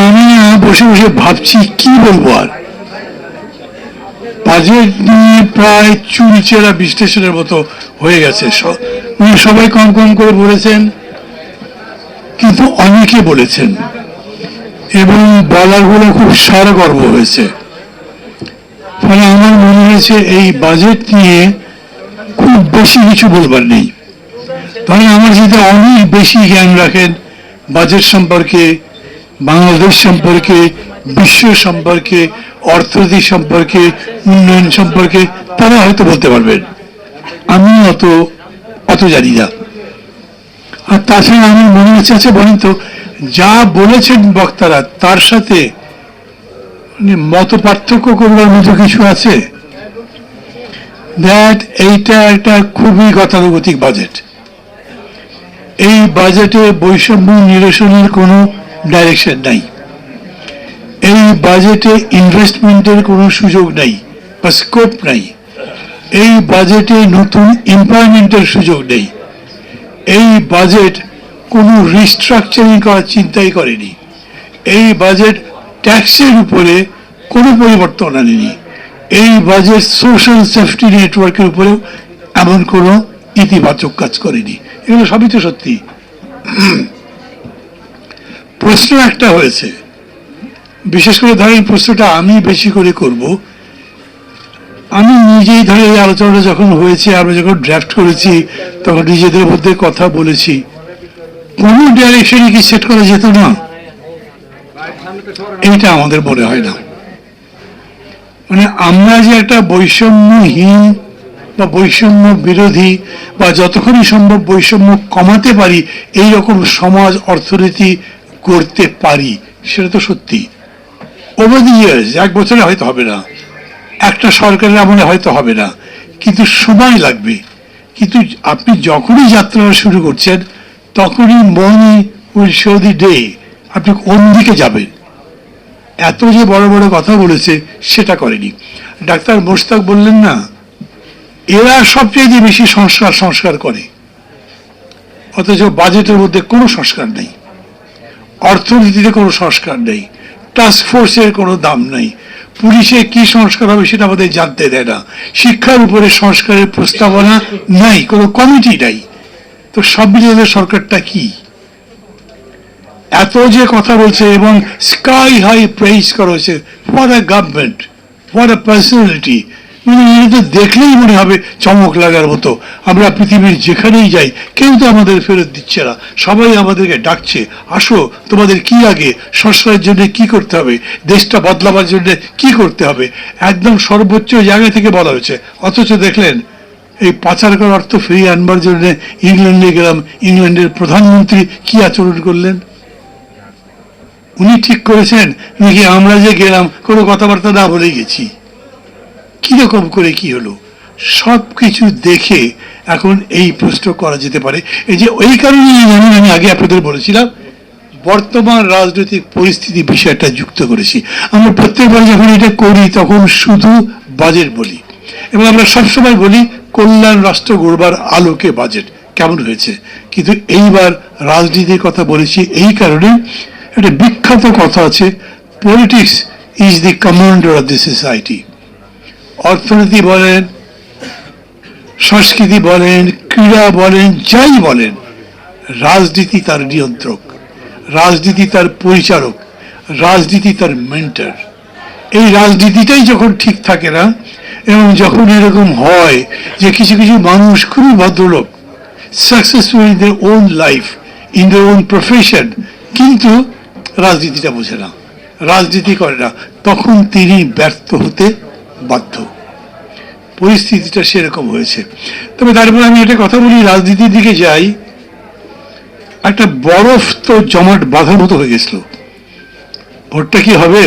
আমি বসে বসে ভাবছি কি বলবো আর। বাজেট নিয়ে প্রায় চুরিচেরা বিশ্লেষণের মতো হয়ে গেছে। সবাই কম কম করে বলেছেন, কিন্তু অনেকে বলেছেন এবং বলারগুলো খুব সারগর্ব হয়েছে। ফলে আমার মনে হয়েছে এই বাজেট নিয়ে খুব বেশি কিছু বলবার নেই। তাহলে আমার যেটা অনেক বেশি জ্ঞান রাখেন বাজেট সম্পর্কে, বাংলাদেশ সম্পর্কে, বিশ্ব সম্পর্কে, অর্থনীতি সম্পর্কে, উন্নয়ন সম্পর্কে, তারা হয়তো বলতে পারবেন। আমি অত জানি না। আর তাছাড়া আমার মনে হচ্ছে, আচ্ছা বলেন তো, যা বলেছেন বক্তারা তার সাথে মত পার্থক্য করবার মতো কিছু আছে? এইটা একটা খুবই গতানুগতিক বাজেট। এই বাজেটে বৈষম্য নিরসনের কোনো ডাইরেকশন নাই। এই বাজেটে ইনভেস্টমেন্টের কোনো সুযোগ নাই বা স্কোপ নাই। এই বাজেটে নতুন এমপ্লয়মেন্টের সুযোগ নেই। এই বাজেট কোনো রিস্ট্রাকচারিং করার চিন্তাই করেনি। এই বাজেট ট্যাক্সের উপরে কোনো পরিবর্তন আনেনি। এই বাজেট সোশ্যাল সেফটি নেটওয়ার্কের উপরেও এমন কোনো ইতিবাচক কাজ করেনি। এগুলো সবই তো সত্যি। প্রশ্ন একটা হয়েছে, বিশেষ করে ধরেন প্রশ্নটা আমি বেশি করে করব। আমি নিজেই ধরে এই আলোচনাটা যখন হয়েছে, আমরা যখন ড্রাফট করেছি, তখন নিজেদের মধ্যে কথা বলেছি, কোনো ডাইরেকশনে কি সেট করা যেত না? এইটা আমাদের মনে হয় না। মানে আমরা যে একটা বৈষম্যহীন বা বৈষম্য বিরোধী বা যতক্ষণই সম্ভব বৈষম্য কমাতে পারি এই রকম সমাজ অর্থনীতি করতে পারি, সেটা তো সত্যি। ওভার দি ইয়ার্স, এক বছরে হয়তো হবে না, একটা সরকারের আমলে হয়তো হবে না, কিন্তু সময় লাগবে। কিন্তু আপনি যখনই যাত্রা শুরু করছেন তখনই মনি উইল শো দি ডে আপনি কোন দিকে যাবেন। এত যে বড় বড় কথা বলেছে সেটা করেনি। ডাক্তার মোশতাক বললেন না, এরা সবচেয়ে বেশি সংস্কার করে, অথচ বাজেটের মধ্যে কোনো সংস্কার নেই, অর্থনীতিতে কোনো সংস্কার নেই, টাস্ক ফোর্সের কোনো দাম নেই, পুলিশে কি সংস্কার হবে সেটা আমাদের জানতে দেয় না, শিক্ষার উপরে সংস্কারের প্রস্তাবনা নাই, কোনো কমিটি নাই। তো সব মিলিয়ে সরকারটা কি এত যে কথা বলছে এবং স্কাই হাই প্রেইজ করা হয়েছে, what a government, what a personality. এটা দেখলেই মনে হবে চমক লাগার মতো। আমরা পৃথিবীর যেখানেই যাই কেউ তো আমাদের ফেরত দিচ্ছে না, সবাই আমাদেরকে ডাকছে, আসো তোমাদের কি আগে, সংস্কারের জন্য কি করতে হবে, দেশটা বদলাবার জন্য কি করতে হবে, একদম সর্বোচ্চ জায়গা থেকে বলা হয়েছে। অথচ দেখলেন এই পাচার করার অর্থ ফিরিয়ে আনবার জন্য ইংল্যান্ডে গেলাম, ইংল্যান্ডের প্রধানমন্ত্রী কি আচরণ করলেন? উনি ঠিক করেছেন নাকি আমরা যে গেলাম কোনো কথাবার্তা না বলে গেছি? কিরকম করে কি হলো? সব কিছু দেখে এখন এই প্রশ্ন করা যেতে পারে। এই যে ওই কারণে আমি আগে আপনাদের বলেছিলাম বর্তমান রাজনৈতিক পরিস্থিতি বিষয়টা যুক্ত করেছি। আমরা প্রত্যেকবার যখন এটা করি তখন শুধু বাজেট বলি এবং আমরা সবসময় বলি কল্যাণ রাষ্ট্র গড়বার আলোকে বাজেট কেমন হয়েছে। কিন্তু এইবার রাজনীতির কথা বলেছি এই কারণে, একটা বিখ্যাত কথা আছে, politics is the commander of the society. অর্থনীতি বলেন, সংস্কৃতি বলেন, ক্রীড়া বলেন, যাই বলেন, রাজনীতি তার নিয়ন্ত্রক, রাজনীতি তার পরিচারক, রাজনীতি তার মেন্টর। এই রাজনীতিটাই যখন ঠিক থাকে না এবং যখন এরকম হয় যে কিছু কিছু মানুষ খুবই ভদ্রলোক, successful in their own life, in their own profession, কিন্তু রাজনীতিটা বোঝে না, রাজনীতি করে না, তখন তিনি ব্যর্থ হতে বাধ্য। পরিস্থিতিটা সেরকম হয়েছে। তবে তারপরে আমি একটা কথা বলি, রাজনীতির দিকে যাই, একটা বরফ তো জমাট বাঁধার মতো হয়ে গেছিল। ভোটটা কি হবে?